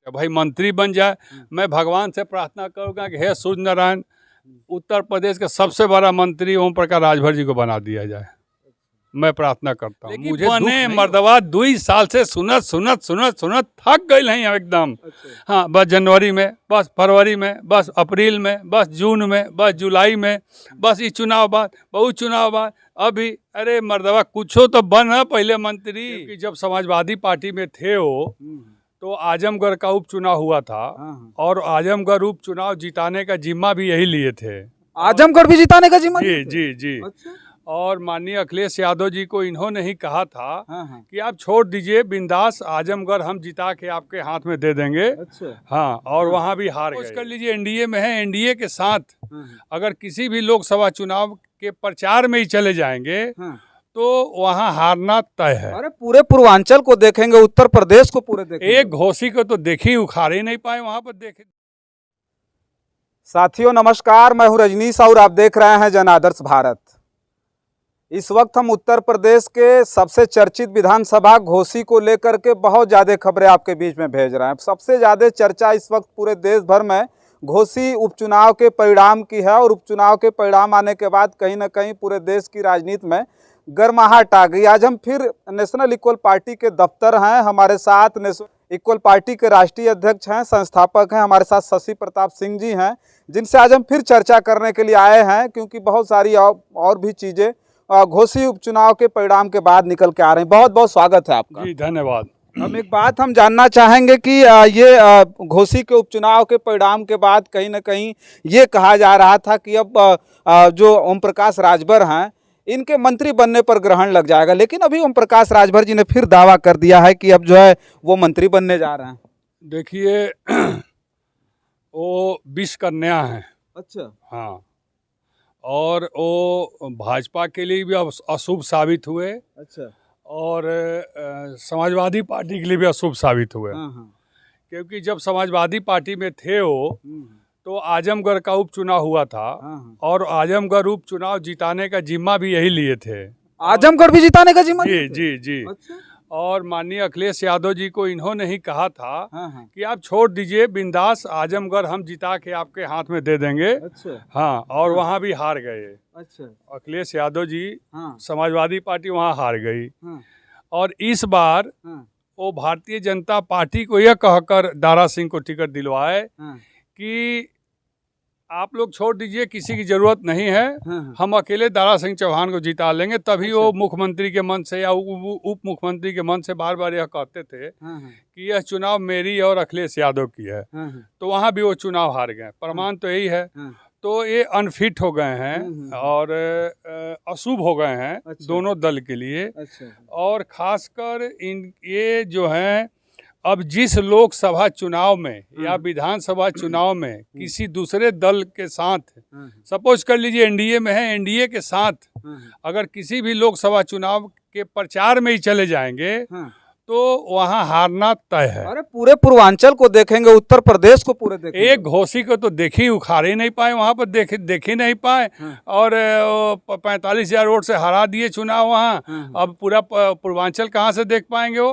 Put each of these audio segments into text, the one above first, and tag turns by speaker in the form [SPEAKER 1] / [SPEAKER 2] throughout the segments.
[SPEAKER 1] भाई मंत्री बन जाए। मैं भगवान से प्रार्थना करूँगा कि हे सूर्य नारायण, उत्तर प्रदेश का सबसे बड़ा मंत्री ओम प्रकाश राजभर जी को बना दिया जाए। मैं प्रार्थना करता हूँ। मुझे बने मर्दवा 2 साल से सुनत सुनत सुनत सुनत थक गई नहीं एकदम। हाँ, बस जनवरी में, बस फरवरी में, बस अप्रैल में, बस जून में, बस जुलाई में, बस ये चुनाव बाद, बहुत चुनाव बाद। अभी अरे मर्दवा कुछो तो बन पहले मंत्री। कि जब समाजवादी पार्टी में थे वो, तो आजमगढ़ का उपचुनाव हुआ था और आजमगढ़ उपचुनाव जिताने का जिम्मा भी यही लिए थे।
[SPEAKER 2] आजमगढ़ भी जिताने का जिम्मा?
[SPEAKER 1] जी जी जी। और माननीय अखिलेश यादव जी को इन्होंने ही कहा था कि आप छोड़ दीजिए बिंदास, आजमगढ़ हम जिता के आपके हाथ में दे देंगे। हाँ, और वहाँ भी हार गए। कर लीजिए एनडीए में है, एनडीए के साथ अगर किसी भी लोकसभा चुनाव के प्रचार में ही चले जाएंगे तो वहाँ हारना तय है।
[SPEAKER 2] अरे पूरे पूर्वांचल को देखेंगे, उत्तर प्रदेश को पूरे देखेंगे।
[SPEAKER 1] एक घोसी को तो देखी उखाड़ ही नहीं पाए वहाँ पर देखे।
[SPEAKER 2] साथियों नमस्कार, मैं हूँ रजनीश और आप देख रहे हैं जन आदर्श भारत। इस वक्त हम उत्तर प्रदेश के सबसे चर्चित विधानसभा घोसी को लेकर के बहुत ज़्यादा खबरें आपके बीच में भेज रहे हैं। सबसे ज़्यादा चर्चा इस वक्त पूरे देश भर में घोसी उपचुनाव के परिणाम की है और उपचुनाव के परिणाम आने के बाद कहीं ना कहीं पूरे देश की राजनीति में गर्माहट आ गई। आज हम फिर नेशनल इक्वल पार्टी के दफ्तर हैं। हमारे साथ नेशनल इक्वल पार्टी के राष्ट्रीय अध्यक्ष हैं, संस्थापक हैं, हमारे साथ शशि प्रताप सिंह जी हैं, जिनसे आज हम फिर चर्चा करने के लिए आए हैं, क्योंकि बहुत सारी और भी चीज़ें घोसी उपचुनाव के परिणाम के बाद निकल के आ रहे हैं। बहुत बहुत स्वागत है आपका।
[SPEAKER 1] जी धन्यवाद।
[SPEAKER 2] हम एक बात हम जानना चाहेंगे कि ये घोसी के उपचुनाव के परिणाम के बाद कहीं ना कहीं ये कहा जा रहा था कि अब जो ओम प्रकाश राजभर हैं इनके मंत्री बनने पर ग्रहण लग जाएगा, लेकिन अभी ओम प्रकाश राजभर जी ने फिर दावा कर दिया है कि अब जो है वो मंत्री बनने जा रहे हैं।
[SPEAKER 1] देखिए वो विष कन्या है।
[SPEAKER 2] अच्छा।
[SPEAKER 1] हाँ, और वो भाजपा के लिए भी अशुभ साबित हुए।
[SPEAKER 2] अच्छा।
[SPEAKER 1] और समाजवादी पार्टी के लिए भी अशुभ साबित हुए। क्योंकि जब समाजवादी पार्टी में थे वो, तो आजमगढ़ का उपचुनाव हुआ था और आजमगढ़ उपचुनाव जिताने का जिम्मा भी यही लिए थे।
[SPEAKER 2] आजमगढ़ भी जिताने का जिम्मा?
[SPEAKER 1] जी जी जी। अच्छा? और माननीय अखिलेश यादव जी को इन्होंने ही कहा था कि आप छोड़ दीजिए बिंदास, आजमगढ़ हम जिता के आपके हाथ में दे देंगे। अच्छा। हाँ, और वहाँ भी हार गए। अच्छा। अखिलेश यादव जी समाजवादी पार्टी वहाँ हार गई। और इस बार वो भारतीय जनता पार्टी को यह कहकर दारा सिंह को टिकट दिलवाए कि आप लोग छोड़ दीजिए, किसी की जरूरत नहीं है, हम अकेले दारा सिंह चौहान को जिता लेंगे। तभी वो मुख्यमंत्री के मन से या उप मुख्यमंत्री के मन से बार बार यह कहते थे कि यह चुनाव मेरी और अखिलेश यादव की है। तो वहाँ भी वो चुनाव हार गए। प्रमाण तो यही है। तो ये अनफिट हो गए हैं और अशुभ हो गए हैं। अच्छा। दोनों दल के लिए। अच्छा। और खासकर ये जो हैं अब जिस लोकसभा चुनाव में या विधानसभा चुनाव में किसी दूसरे दल के साथ, सपोज कर लीजिए एनडीए में है, एनडीए के साथ अगर किसी भी लोकसभा चुनाव के प्रचार में ही चले जाएंगे तो वहाँ हारना तय है। अरे पूरे पूर्वांचल को देखेंगे, उत्तर प्रदेश को पूरे देखेंगे। एक घोसी को तो देखी उखाड़ ही नहीं पाए वहाँ पर, देख ही नहीं पाए। और 45,000 वोट से हरा दिए चुनाव वहाँ। अब पूरा पूर्वांचल कहाँ से देख पाएंगे वो?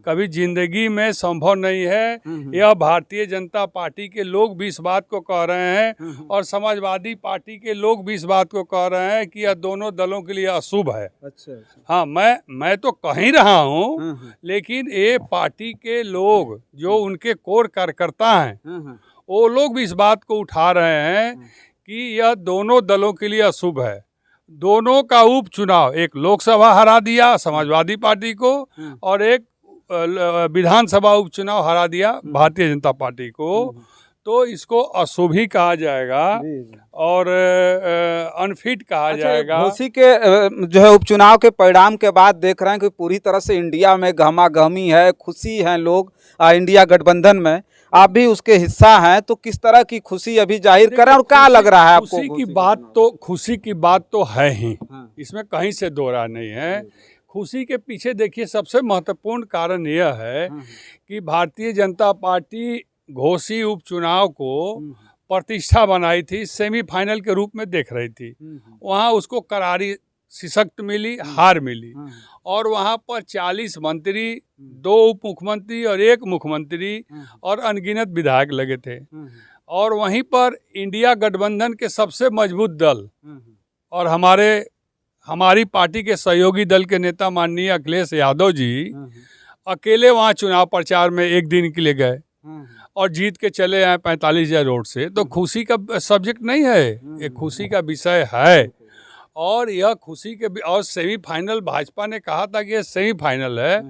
[SPEAKER 1] कभी जिंदगी में संभव नहीं है। यह भारतीय जनता पार्टी के लोग भी इस बात को कह रहे हैं और समाजवादी पार्टी के लोग भी इस बात को कह रहे हैं कि यह दोनों दलों के लिए अशुभ है। अच्छा। हाँ, मैं तो कह ही रहा हूँ, लेकिन ये पार्टी के लोग जो उनके कोर कार्यकर्ता हैं वो लोग भी इस बात को उठा रहे हैं कि यह दोनों दलों के लिए अशुभ है। दोनों का उपचुनाव, एक लोकसभा हरा दिया समाजवादी पार्टी को और एक विधानसभा उपचुनाव हरा दिया भारतीय जनता पार्टी को। तो इसको अशुभ ही कहा जाएगा और अनफिट कहा जाएगा।
[SPEAKER 2] घोसी के जो है उपचुनाव के परिणाम के बाद देख रहे हैं कि पूरी तरह से इंडिया में गहमा-गहमी है, खुशी है लोग इंडिया गठबंधन में। आप भी उसके हिस्सा हैं, तो किस तरह की खुशी अभी जाहिर करें और क्या लग रहा है आपको?
[SPEAKER 1] खुशी की बात तो है ही, इसमें कहीं से दो राय नहीं है। खुशी के पीछे देखिए सबसे महत्वपूर्ण कारण यह है कि भारतीय जनता पार्टी घोसी उपचुनाव को प्रतिष्ठा बनाई थी, सेमीफाइनल के रूप में देख रही थी। वहाँ उसको करारी सशक्त मिली, हार मिली। और वहाँ पर 40 मंत्री, 2 उप मुख्यमंत्री और 1 मुख्यमंत्री और अनगिनत विधायक लगे थे। और वहीं पर इंडिया गठबंधन के सबसे मजबूत दल और हमारी पार्टी के सहयोगी दल के नेता माननीय अखिलेश यादव जी अकेले वहाँ चुनाव प्रचार में 1 दिन के लिए गए और जीत के चले आए 45,000 वोट से। तो खुशी का सब्जेक्ट नहीं है, ये खुशी का विषय है। और यह खुशी के और सेमीफाइनल भाजपा ने कहा था कि ये सेमीफाइनल है,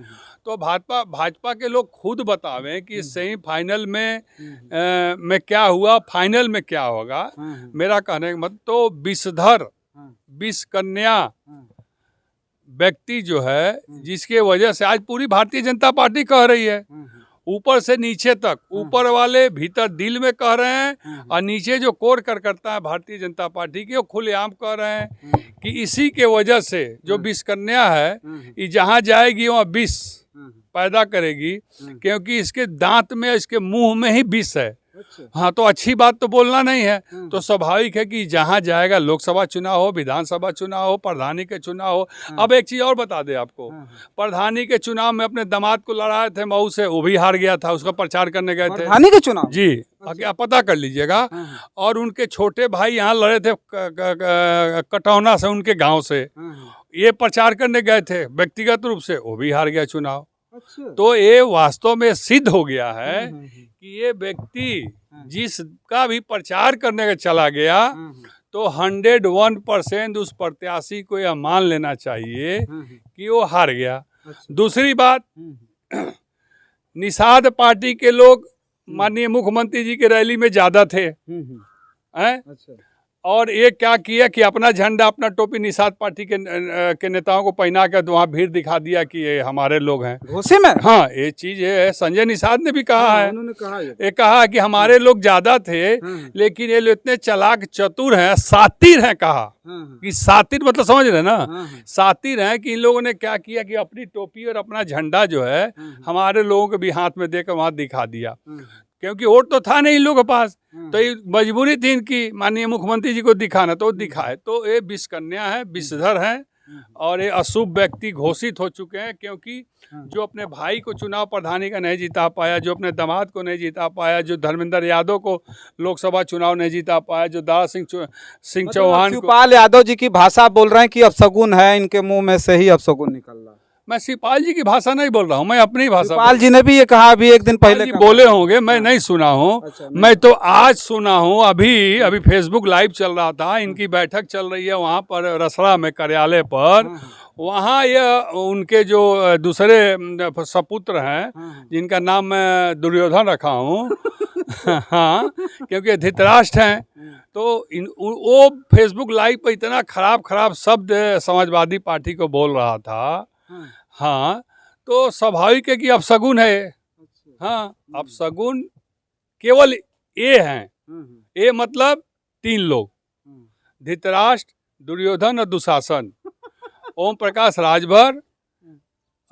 [SPEAKER 1] तो भाजपा के लोग खुद बतावें कि सेमीफाइनल में क्या हुआ, फाइनल में क्या होगा। मेरा कहने का मतलब तो विषधर, विष कन्या व्यक्ति जो है, जिसके वजह से आज पूरी भारतीय जनता पार्टी कह रही है, ऊपर से नीचे तक, ऊपर वाले भीतर दिल में कह रहे हैं और नीचे जो कोर करता है भारतीय जनता पार्टी की, वो खुलेआम कह रहे हैं कि इसी के वजह से जो विष कन्या है, ये जहाँ जाएगी वहाँ विष पैदा करेगी, क्योंकि इसके दांत में, इसके मुंह में ही विष है। हाँ, तो अच्छी बात तो बोलना नहीं है, तो स्वाभाविक है कि जहाँ जाएगा, लोकसभा चुनाव हो, विधानसभा चुनाव हो, प्रधानी के चुनाव हो। अब एक चीज़ और बता दे आपको, प्रधानी के चुनाव में अपने दामाद को लड़ाए थे मऊ से, वो भी हार गया था, उसका प्रचार करने गए थे।
[SPEAKER 2] प्रधानी के चुनाव
[SPEAKER 1] जी, आप पता कर लीजिएगा। और उनके छोटे भाई यहाँ लड़े थे कटौना से, उनके गाँव से, ये प्रचार करने गए थे व्यक्तिगत रूप से, वो भी हार गया चुनाव। तो ये वास्तव में सिद्ध हो गया है कि ये व्यक्ति जिसका भी प्रचार करने का चला गया, तो 101% उस प्रत्याशी को यह मान लेना चाहिए कि वो हार गया। दूसरी बात, निषाद पार्टी के लोग माननीय मुख्यमंत्री जी के रैली में ज्यादा थे, हैं? और ये क्या किया कि अपना झंडा, अपना टोपी निषाद पार्टी के नेताओं को पहना कर वहाँ भीड़ दिखा दिया कि ये हमारे लोग हैं घोसी में। हाँ, ये चीज है, संजय निषाद ने भी कहा है, उन्होंने कहा ये कहा कि हमारे लोग ज्यादा थे, लेकिन ये लोग इतने चालाक चतुर हैं, सातिर हैं। कहा कि सातिर मतलब समझ रहे ना, सातिर हैं कि इन लोगों ने क्या किया कि अपनी टोपी और अपना झंडा जो है हमारे लोगों के भी हाथ में देकर वहाँ दिखा दिया, क्योंकि वोट तो था नहीं इन लोगों के पास, तो ये मजबूरी थी इनकी माननीय मुख्यमंत्री जी को दिखाना, तो दिखाए। तो ये विष कन्या है, विषधर है और ये अशुभ व्यक्ति घोषित हो चुके हैं, क्योंकि जो अपने भाई को चुनाव प्रधानी का नहीं जिता पाया, जो अपने दामाद को नहीं जिता पाया, जो धर्मेंद्र यादव को लोकसभा चुनाव नहीं जिता पाया, जो दारा सिंह चौहान को।
[SPEAKER 2] शिवपाल यादव जी की भाषा बोल रहे हैं कि अपशगुन है, इनके मुंह में से ही अपशगुन निकल रहा है।
[SPEAKER 1] मैं शिवपाल जी की भाषा नहीं बोल रहा हूँ, मैं अपनी भाषा।
[SPEAKER 2] शिवपाल जी ने भी ये कहा अभी एक दिन पहले,
[SPEAKER 1] बोले होंगे, मैं नहीं सुना हूँ। अच्छा, मैं तो आज सुना हूँ, अभी फेसबुक लाइव चल रहा था, इनकी बैठक चल रही है वहाँ पर रसड़ा में कार्यालय पर। वहाँ ये उनके जो दूसरे सपुत्र हैं, जिनका नाम मैं दुर्योधन रखा हूँ हाँ, क्योंकि धृतराष्ट्र हैं, तो वो फेसबुक लाइव पर इतना खराब शब्द समाजवादी पार्टी को बोल रहा था। हाँ, तो स्वाभाविक है कि अपशगुन है। हाँ, अपशगुन केवल ये हैं, ये मतलब 3 लोग, धृतराष्ट्र, दुर्योधन और दुशासन, ओम प्रकाश राजभर,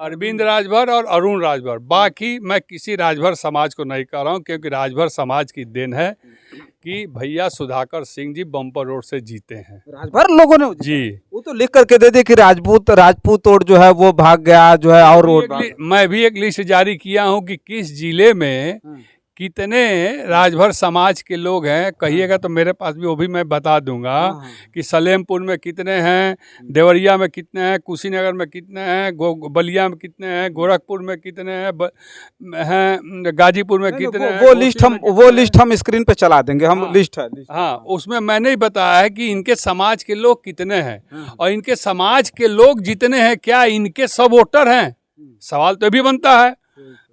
[SPEAKER 1] अरविंद राजभर और अरुण राजभर। बाकी मैं किसी राजभर समाज को नहीं कह रहा हूँ, क्योंकि राजभर समाज की देन है कि भैया सुधाकर सिंह जी बम्पर रोड से जीते हैं।
[SPEAKER 2] राजभर लोगों ने
[SPEAKER 1] जी,
[SPEAKER 2] वो तो लिख करके दे दी कि राजपूत और जो है वो भाग गया, जो है और
[SPEAKER 1] मैं भी एक लिस्ट जारी किया हूँ कि किस जिले में कितने राजभर समाज के लोग हैं। कहिएगा तो मेरे पास भी, वो भी मैं बता दूंगा कि सलेमपुर में कितने हैं, देवरिया में कितने हैं, कुशीनगर में कितने हैं, बलिया में कितने हैं, गोरखपुर में कितने हैं, गाजीपुर में कितने हैं।
[SPEAKER 2] वो लिस्ट हम स्क्रीन पे चला देंगे, हम लिस्ट है।
[SPEAKER 1] हाँ, उसमें मैंने ही बताया है कि इनके समाज के लोग कितने हैं, और इनके समाज के लोग जितने हैं, क्या इनके सब वोटर हैं? सवाल तो भी बनता है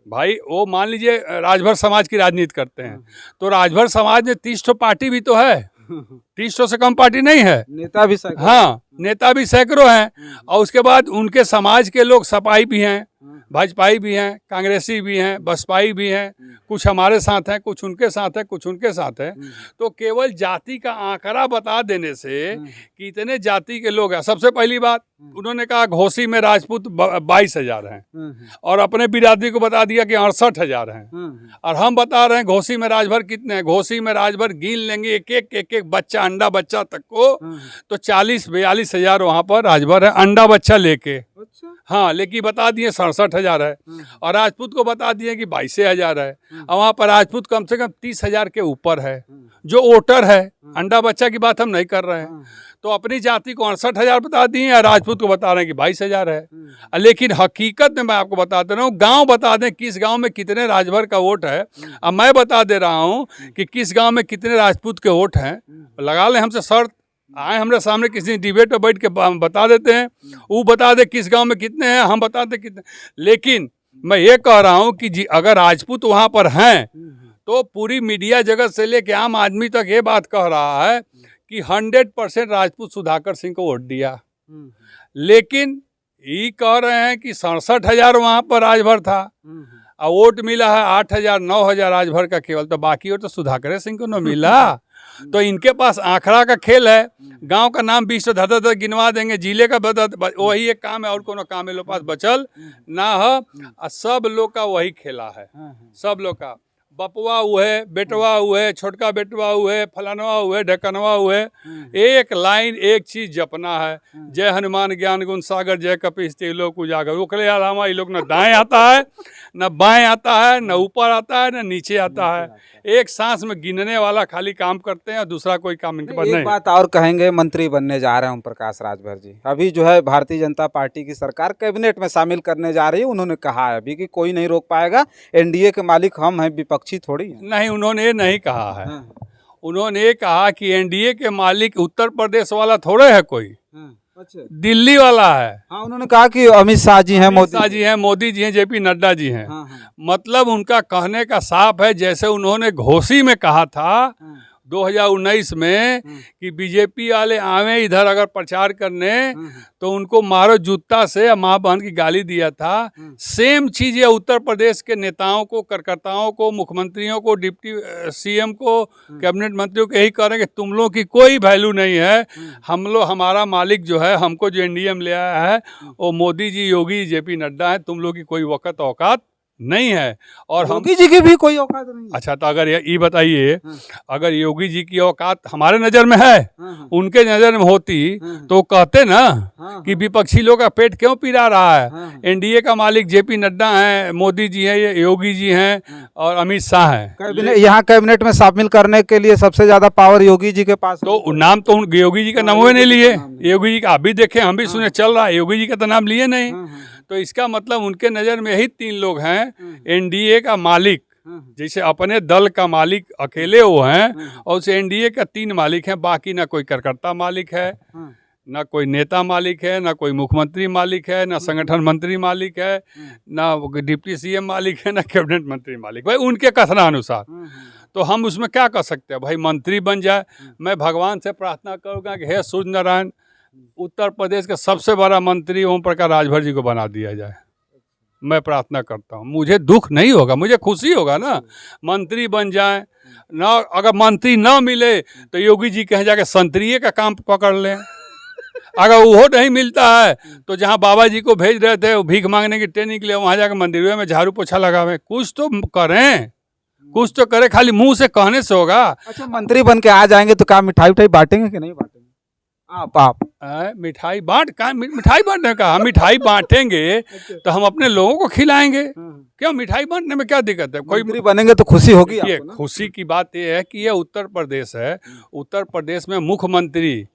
[SPEAKER 1] भाई। वो मान लीजिए राजभर समाज की राजनीति करते हैं, तो राजभर समाज में 30 पार्टी भी तो है, 30 से कम पार्टी नहीं है,
[SPEAKER 2] नेता भी सैकड़ों।
[SPEAKER 1] हाँ, नेता भी सैकड़ों हैं, और उसके बाद उनके समाज के लोग सपाई भी हैं, भाजपाई भी हैं, कांग्रेसी भी हैं, बसपाई भी हैं, कुछ हमारे साथ हैं, कुछ उनके साथ हैं, कुछ उनके साथ हैं। तो केवल जाति का आंकड़ा बता देने से कि इतने जाति के लोग हैं। सबसे पहली बात उन्होंने कहा घोसी में राजपूत 22,000 हैं और अपने बिरादरी को बता दिया कि 68,000 हैं। और हम बता रहे हैं घोसी में राजभर कितने हैं। घोसी में राजभर गिन लेंगे एक एक बच्चा, अंडा बच्चा तक को, तो 40-42,000 वहाँ पर राजभर है अंडा बच्चा लेके। हाँ, लेकिन बता दिए 67,000 है और राजपूत को बता दिए कि 22,000 है। और वहाँ पर राजपूत कम से कम 30,000 के ऊपर है जो वोटर है। अंडा बच्चा की बात हम नहीं कर रहे हैं। तो अपनी जाति को 68,000 बता दिए और राजपूत को बता रहे हैं कि 22,000 है। लेकिन हकीकत में मैं आपको बता दे रहा हूँ, गांव बता दें किस गांव में कितने राजभर का वोट है। अब मैं बता दे रहा हूँ कि किस गांव में कितने राजपूत के वोट हैं। लगा लें हमसे शर्त, आए हमारे सामने किसी डिबेट में बैठ के बता देते हैं, वो बता दे किस गांव में कितने हैं, हम बता दे कितने। लेकिन मैं ये कह रहा हूँ कि जी अगर राजपूत वहाँ पर हैं तो पूरी मीडिया जगत से लेके आम आदमी तक ये बात कह रहा है कि 100% राजपूत सुधाकर सिंह को वोट दिया। लेकिन ये कह रहे हैं कि 67,000 वहाँ पर राजभर था और वोट मिला है 8,000-9,000 राजभर का केवल, तो बाकी वोट तो सुधाकर सिंह को न मिला। तो इनके पास आंकड़ा का खेल है। गांव का नाम 20 तो धर गिनवा देंगे, जिले का वही एक काम है और कोनो काम है लोग पास बचल ना है। सब लोग का वही खेला है, सब लोग का। बपुआ हुए, बेटवा हुए, छोटका बेटवा हुए, फलानवा हुए, ढकनवा हुए, एक लाइन एक चीज जपना है, जय हनुमान ज्ञान गुण सागर जय कपीस तिलोक उजागर। ओकरे अलावा ये लोग न दाएं आता है, न बाएं आता है, न ऊपर आता है, न नीचे आता है। एक सांस में गिनने वाला खाली काम करते हैं और दूसरा कोई काम इनके पास नहीं।
[SPEAKER 2] एक बात और कहेंगे, मंत्री बनने जा रहे हैं ओम प्रकाश राजभर जी। अभी जो है भारतीय जनता पार्टी की सरकार कैबिनेट में शामिल करने जा रही है। उन्होंने कहा है अभी कि कोई नहीं रोक पाएगा, एनडीए के मालिक हम हैं, विपक्षी थोड़ी है।
[SPEAKER 1] नहीं, उन्होंने ये नहीं कहा है। उन्होंने ये कहा कि एनडीए के मालिक उत्तर प्रदेश वाला थोड़े है कोई,
[SPEAKER 2] अच्छा,
[SPEAKER 1] दिल्ली वाला है।
[SPEAKER 2] हाँ, उन्होंने कहा कि अमित शाह जी हैं,
[SPEAKER 1] मोदी जी हैं, जेपी नड्डा जी हैं। मतलब उनका कहने का साफ है, जैसे उन्होंने घोसी में कहा था 2019 में कि बीजेपी वाले आवे इधर अगर प्रचार करने तो उनको मारो जूता से, माँ बहन की गाली दिया था। सेम चीज़ ये उत्तर प्रदेश के नेताओं को, कार्यकर्ताओं को, मुख्यमंत्रियों को, डिप्टी सीएम को, कैबिनेट मंत्रियों को यही कह रहे हैं कि तुम लोग की कोई वैल्यू नहीं है। हमारा मालिक जो है, हमको जो एनडीए में ले आया है वो मोदी जी, योगी, जेपी नड्डा है। तुम लोग की कोई वक़्त औकात नहीं है। और
[SPEAKER 2] योगी जी की भी कोई औकात नहीं।
[SPEAKER 1] अच्छा, तो अगर ये बताइए, अगर योगी जी की औकात हमारे नज़र में है, उनके नज़र में होती तो कहते ना कि विपक्षी लोग का पेट क्यों पिला रहा है। एनडीए का मालिक जेपी नड्डा है, मोदी जी हैं, योगी जी हैं और अमित शाह हैं।
[SPEAKER 2] यहाँ कैबिनेट में शामिल करने के लिए सबसे ज्यादा पावर योगी जी के पास।
[SPEAKER 1] तो नाम तो योगी जी का नाम हुए नहीं लिए। योगी जी का अभी देखे, हम भी सुने चल रहा है, योगी जी का तो नाम लिए नहीं। तो इसका मतलब उनके नज़र में यही 3 लोग हैं। एनडीए का मालिक, जैसे अपने दल का मालिक अकेले वो हैं, और उसे एनडीए का 3 मालिक हैं। बाकी ना कोई कार्यकर्ता मालिक है, ना कोई नेता मालिक है, ना कोई मुख्यमंत्री मालिक है, ना संगठन मंत्री मालिक है, ना डिप्टी सीएम मालिक है, ना कैबिनेट मंत्री मालिक। भाई उनके कथनानुसार तो हम उसमें क्या कर सकते हैं। भाई मंत्री बन जाए। मैं भगवान से प्रार्थना करूँगा कि हे सूर्य नारायण, उत्तर प्रदेश का सबसे बड़ा मंत्री ओम प्रकाश राजभर जी को बना दिया जाए। मैं प्रार्थना करता हूँ। मुझे दुख नहीं होगा, मुझे खुशी होगा ना, मंत्री बन जाए ना। अगर मंत्री ना मिले तो योगी जी कहीं जाके संतरिये का काम पकड़ लें। अगर वो नहीं मिलता है तो जहाँ बाबा जी को भेज रहे थे भीख मांगने की ट्रेनिंग के लिए, वहाँ जाकर मंदिरों में झाड़ू पोछा लगावें। कुछ तो करें, कुछ तो करें, खाली मुंह से कहने से होगा।
[SPEAKER 2] अच्छा, मंत्री बन के आ जाएंगे तो क्या मिठाई उठाई बांटेंगे कि नहीं बांटेंगे? आप
[SPEAKER 1] मिठाई मिठाई बांटने का, हम मिठाई बांटेंगे तो हम अपने लोगों को खिलाएंगे। क्यों, मिठाई बांटने में क्या दिक्कत है? कोई
[SPEAKER 2] मंत्री बनेंगे तो खुशी होगी।
[SPEAKER 1] ये खुशी की बात यह है कि ये उत्तर प्रदेश है। उत्तर प्रदेश में मुख्यमंत्री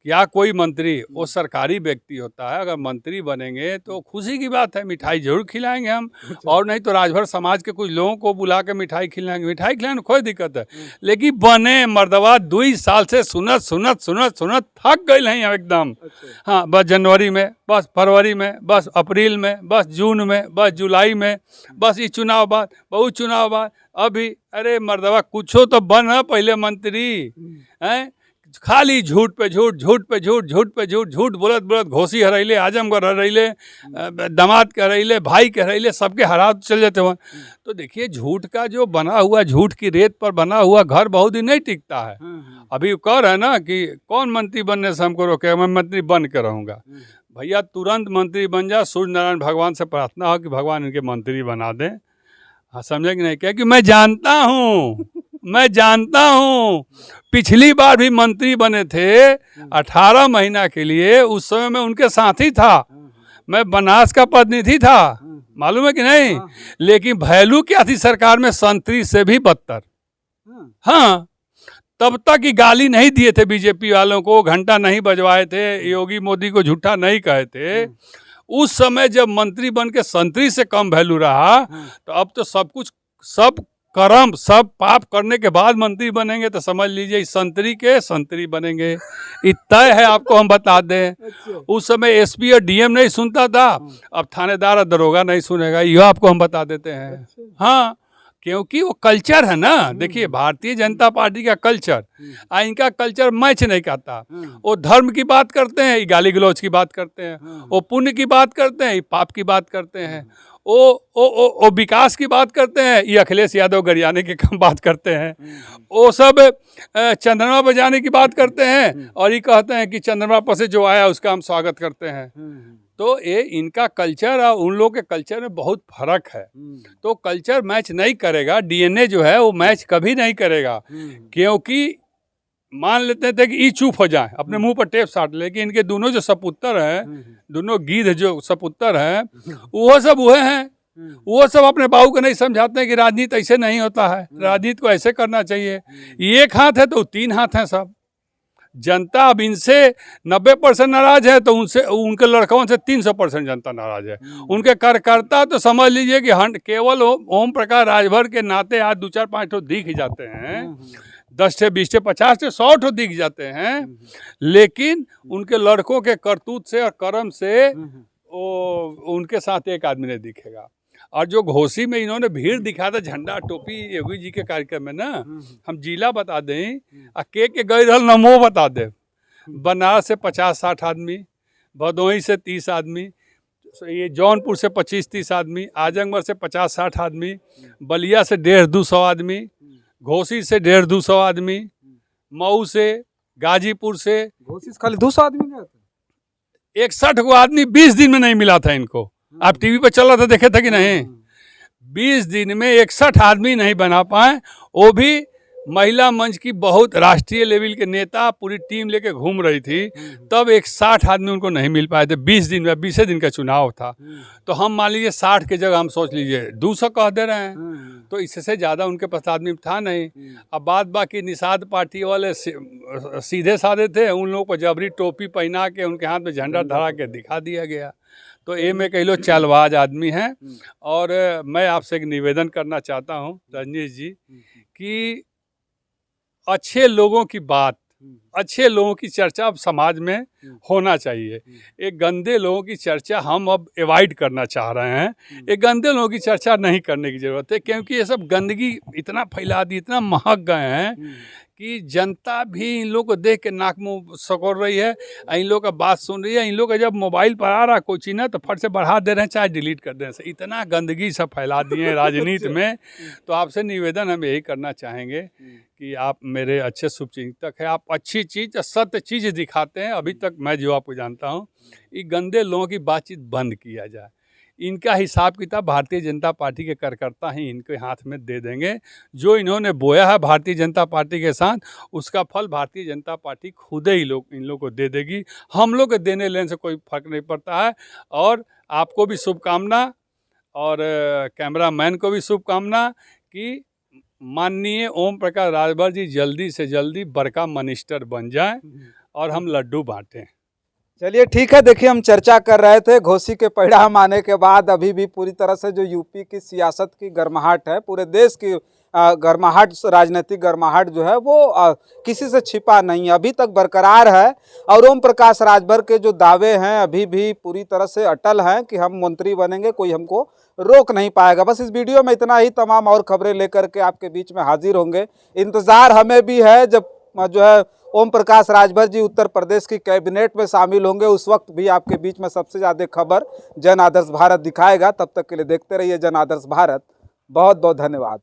[SPEAKER 1] या कोई मंत्री वो सरकारी व्यक्ति होता है। अगर मंत्री बनेंगे तो खुशी की बात है, मिठाई जरूर खिलाएंगे हम। और नहीं तो राजभर समाज के कुछ लोगों को बुला के मिठाई खिलाएंगे। मिठाई खिलाने में कोई दिक्कत है। लेकिन बने मर्दवा 2 साल से सुनत थक गए हैं एकदम। हाँ, बस जनवरी में, बस फरवरी में, बस अप्रैल में, बस जून में, बस जुलाई में, बस ये चुनाव बाद, बहुत चुनाव बाद। अभी अरे मर्दवा कुछो तो बन है पहले मंत्री हैं। खाली झूठ पे झूठ, झूठ पे झूठ, झूठ पे झूठ, झूठ बोलत बोलत घोसी हरैले, आजमगढ़ हरैले, दामाद के हरैले, भाई के हरैले, सबके हरा चल जाते हैं। तो देखिए झूठ का जो बना हुआ, झूठ की रेत पर बना हुआ घर बहुत दिन नहीं टिकता है। अभी कह रहे हैं ना कि कौन मंत्री बनने से हमको रोके, मैं मंत्री बन के रहूँगा। भैया तुरंत मंत्री बन जा, सूर्य नारायण भगवान से प्रार्थना हो कि भगवान इनके मंत्री बना दें। हाँ, समझे कि नहीं? क्या कि मैं जानता हूँ, मैं जानता हूँ, पिछली बार भी मंत्री बने थे 18 महीना के लिए, उस समय मैं उनके साथ ही था, मैं बनास का प्रतिनिधि था, मालूम है कि नहीं? लेकिन वैल्यू क्या थी सरकार में? संतरी से भी बदतर। हाँ, तब तक ही गाली नहीं दिए थे बीजेपी वालों को, घंटा नहीं बजवाए थे, योगी मोदी को झूठा नहीं कहे थे। उस समय जब मंत्री बन के संतरी से कम वैल्यू रहा, तो अब तो सब कुछ, सब कर्म, सब पाप करने के बाद मंत्री बनेंगे, तो समझ लीजिए संतरी के संतरी बनेंगे, ये तय है। आपको हम बता दें, उस समय एसपी और डीएम नहीं सुनता था, अब थानेदार और दरोगा नहीं सुनेगा, यह आपको हम बता देते हैं। हाँ, क्योंकि वो कल्चर है ना। देखिए भारतीय जनता पार्टी का कल्चर, इनका कल्चर मैच नहीं करता। वो धर्म की बात करते हैं, गाली गलौज की बात करते हैं, वो पुण्य की बात करते हैं, पाप की बात करते हैं, वो विकास की बात करते हैं, ये अखिलेश यादव गरियाने की कम बात करते हैं, वो सब चंद्रमा बजाने की बात करते हैं, और ये कहते हैं कि चंद्रमा पर से जो आया उसका हम स्वागत करते हैं। तो ये इनका कल्चर और उन लोगों के कल्चर में बहुत फर्क है। तो कल्चर मैच नहीं करेगा, डीएनए जो है वो मैच कभी नहीं करेगा। क्योंकि मान लेते थे कि ये चुप हो जाए, अपने मुंह पर टेप साट, लेकिन इनके दोनों जो सपुत्र हैं, दोनों गिद्ध जो सपुत्र हैं, वो सब वह हैं, वो सब अपने बाबू को नहीं समझाते हैं कि राजनीति ऐसे नहीं होता है, राजनीति को ऐसे करना चाहिए। एक हाथ है तो 3 हाथ हैं सब। जनता अब इनसे 90% नाराज है, तो उनसे, उनके लड़कों से 300% जनता नाराज है। उनके कार्यकर्ता तो समझ लीजिए कि केवल ओम प्रकाश राजभर के नाते आज 2-4-5 ठो दिख ही जाते हैं, 10 ठे 20 ठे 50 ठे 100 ठो दिख जाते हैं, लेकिन उनके लड़कों के करतूत से और कर्म से उनके साथ एक आदमी नहीं दिखेगा। और जो घोसी में इन्होंने भीड़ दिखा था झंडा टोपी योगी जी के कार्यक्रम में ना, हम जिला बता दें, के गई रहल नमो बता दे। बनारस से 50-60 आदमी, भदोही से 30 आदमी, ये जौनपुर से 25-30 आदमी, आजमगढ़ से 50-60 आदमी, बलिया से 150-200 आदमी, घोसी से 150-200 आदमी, मऊ से, गाजीपुर से,
[SPEAKER 2] घोसी से खाली 200 आदमी गए थे।
[SPEAKER 1] 61 को आदमी 20 दिन में नहीं मिला था इनको। आप टीवी पर चल रहा था, देखे थे कि नहीं? 20 दिन में 61 आदमी नहीं बना पाए, वो भी महिला मंच की बहुत राष्ट्रीय लेवल के नेता पूरी टीम लेके घूम रही थी, तब 60 आदमी उनको नहीं मिल पाए थे 20 दिन में। 20 दिन का चुनाव था, तो हम मान लीजिए 60 की जगह हम सोच लीजिए 200 कह दे रहे हैं, तो इससे ज़्यादा उनके पास आदमी था नहीं। अब बात बाकी निषाद पार्टी वाले सीधे साधे थे, उन लोगों को जबरी टोपी पहना के उनके हाथ में झंडा धरा के दिखा दिया गया। तो ये में कई लोग चालबाज आदमी हैं। और मैं आपसे एक निवेदन करना चाहता हूँ रजनीश जी, कि अच्छे लोगों की बात, अच्छे लोगों की चर्चा अब समाज में होना चाहिए। एक गंदे लोगों की चर्चा हम अब अवॉइड करना चाह रहे हैं। एक गंदे लोगों की चर्चा नहीं करने की ज़रूरत है, क्योंकि ये सब गंदगी इतना फैला दी, इतना महक गए हैं कि जनता भी इन लोग को देख के नाक मुँह सकोड़ रही है, इन लोग का बात सुन रही है। इन लोग का जब मोबाइल पर आ रहा कोई चीज़ ना, तो फट से बढ़ा दे रहे हैं, चाहे डिलीट कर दे रहे हैं। इतना गंदगी सब फैला दिए हैं राजनीति में। तो आपसे निवेदन हम यही करना चाहेंगे कि आप मेरे अच्छे शुभचिंतक हैं, आप अच्छी चीज़, सत्य चीज़ दिखाते हैं। अभी तक मैं जो आपको जानता हूँ, ये गंदे लोगों की बातचीत बंद किया जाए। इनका हिसाब किताब भारतीय जनता पार्टी के कार्यकर्ता ही इनके हाथ में दे देंगे। जो इन्होंने बोया है भारतीय जनता पार्टी के साथ, उसका फल भारतीय जनता पार्टी खुद ही इन लोग को दे देगी। हम लोग के देने लेने से कोई फर्क नहीं पड़ता है। और आपको भी शुभकामना, और कैमरामैन को भी शुभकामना कि माननीय ओम प्रकाश राजभर जी जल्दी से जल्दी बड़का मिनिस्टर बन जाए और हम लड्डू बांटें।
[SPEAKER 2] चलिए ठीक है, देखिए हम चर्चा कर रहे थे घोसी के परिणाम आने के बाद अभी भी पूरी तरह से जो यूपी की सियासत की गर्माहट है, पूरे देश की गर्माहट, राजनीतिक गर्माहट जो है वो किसी से छिपा नहीं है, अभी तक बरकरार है। और ओम प्रकाश राजभर के जो दावे हैं अभी भी पूरी तरह से अटल हैं कि हम मंत्री बनेंगे, कोई हमको रोक नहीं पाएगा। बस इस वीडियो में इतना ही, तमाम और खबरें लेकर के आपके बीच में हाजिर होंगे। इंतज़ार हमें भी है जब जो है ओम प्रकाश राजभर जी उत्तर प्रदेश की कैबिनेट में शामिल होंगे, उस वक्त भी आपके बीच में सबसे ज़्यादा खबर जन आदर्श भारत दिखाएगा। तब तक के लिए देखते रहिए जन आदर्श भारत। बहुत बहुत धन्यवाद।